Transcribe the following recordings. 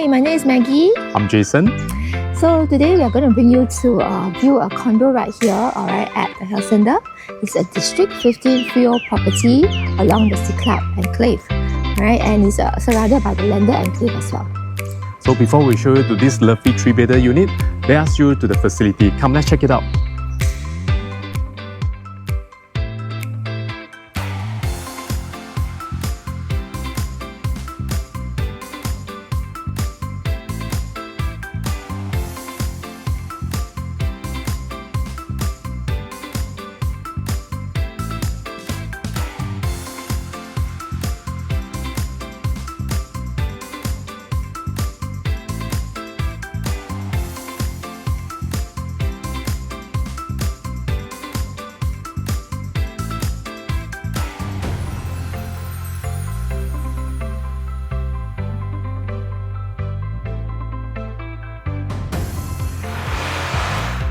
my name is Maggie. I'm Jason. So today we are going to bring you to view a condo right here, alright, at the Hacienda. It's a District 15 freehold property along the Siglap Enclave, alright, and it's surrounded by the Lander Enclave as well. So before we show you to this lovely 3-bedder unit, let us show you to the facility. Come, let's check it out.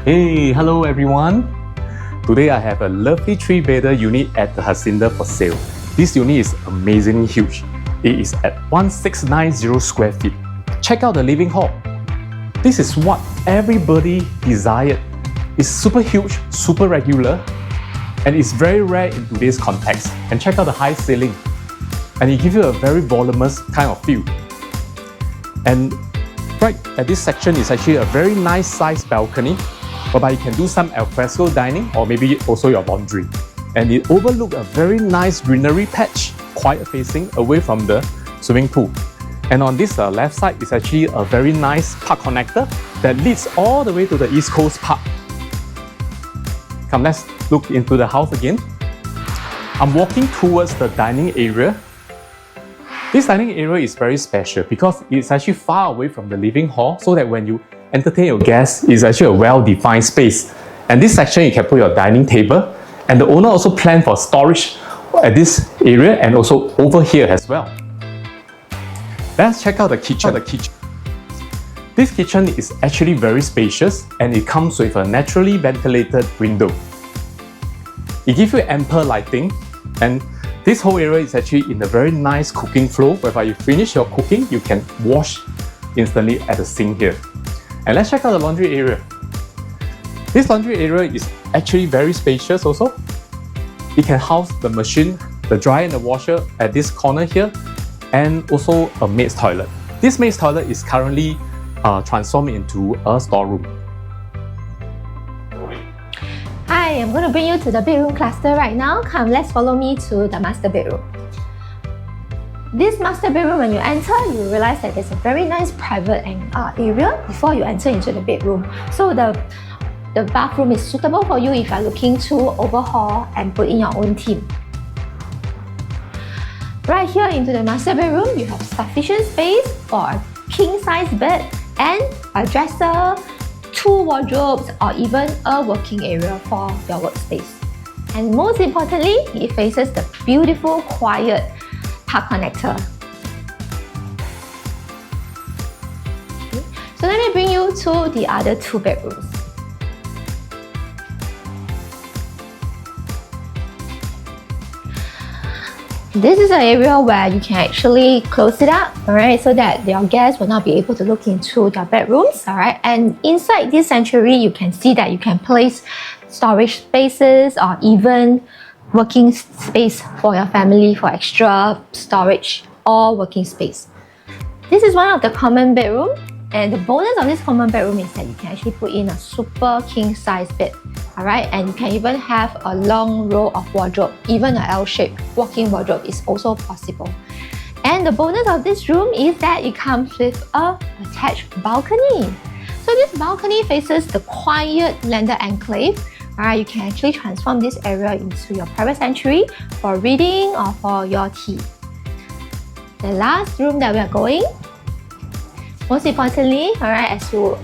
Hey, hello everyone. Today I have a lovely 3-bedder unit at the Hacienda for sale. This unit is amazingly huge. It is at 1690 square feet. Check out the living hall. This is what everybody desired. It's super huge, super regular, and it's very rare in today's context. And check out the high ceiling. And it gives you a very voluminous kind of feel. And right at this section is actually a very nice sized balcony, whereby you can do some alfresco dining or maybe also your laundry. And it overlooks a very nice greenery patch, quiet facing away from the swimming pool. And on this left side is actually a very nice park connector that leads all the way to the East Coast Park. Come, let's look into the house again. I'm walking towards the dining area. This dining area is very special because it's actually far away from the living hall, so that when you entertain your guests, it's actually a well-defined space. And this section you can put your dining table, and the owner also planned for storage at this area and also over here as well. Let's check out the kitchen. This kitchen is actually very spacious, and it comes with a naturally ventilated window. It gives you ample lighting, and this whole area is actually in a very nice cooking flow, whereby you finish your cooking, you can wash instantly at the sink here. And let's check out the laundry area. This laundry area is actually very spacious also. It can house the machine, the dryer and the washer at this corner here, and also a maid's toilet. This maid's toilet is currently transformed into a storeroom. Hi, I'm going to bring you to the bedroom cluster right now. Come, let's follow me to the master bedroom. This master bedroom, when you enter, you realize that there's a very nice private area before you enter into the bedroom. So the bathroom is suitable for you if you're looking to overhaul and put in your own theme. Right here into the master bedroom, you have sufficient space for a king-size bed and a dresser, 2 wardrobes, or even a working area for your workspace. And most importantly, it faces the beautiful, quiet park connector. Okay. So let me bring you to the other 2 bedrooms. This is an area where you can actually close it up, alright, so that your guests will not be able to look into their bedrooms, alright. And inside this sanctuary, you can see that you can place storage spaces or even working space for your family for extra storage or working space. This is one of the common bedroom, and the bonus of this common bedroom is that you can actually put in a super king size bed, alright, and you can even have a long row of wardrobe. Even an L-shaped walk-in wardrobe is also possible. And the bonus of this room is that it comes with a attached balcony. So this balcony faces the quiet Lander Enclave. You can actually transform this area into your private sanctuary for reading or for your tea. The last room that we are going, most importantly, as you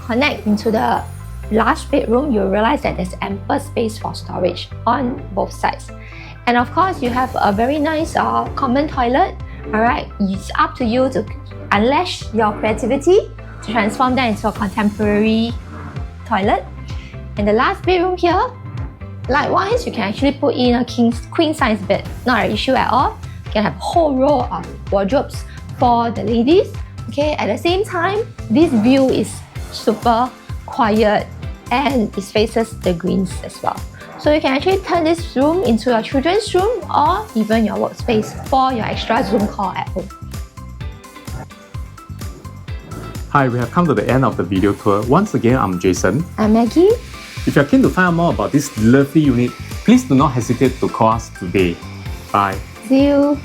connect into the last bedroom, you'll realize that there's ample space for storage on both sides. And of course, you have a very nice common toilet. It's up to you to unleash your creativity to transform that into a contemporary toilet. And the last bedroom here, likewise, you can actually put in a queen size bed. Not an issue at all. You can have a whole row of wardrobes for the ladies Okay, at the same time, this view is super quiet and it faces the greens as well. So you can actually turn this room into your children's room or even your workspace for your extra Zoom call at home. Hi, we have come to the end of the video tour. Once again, I'm Jason. I'm Maggie. If you're keen to find out more about this lovely unit, please do not hesitate to call us today. Bye. See you.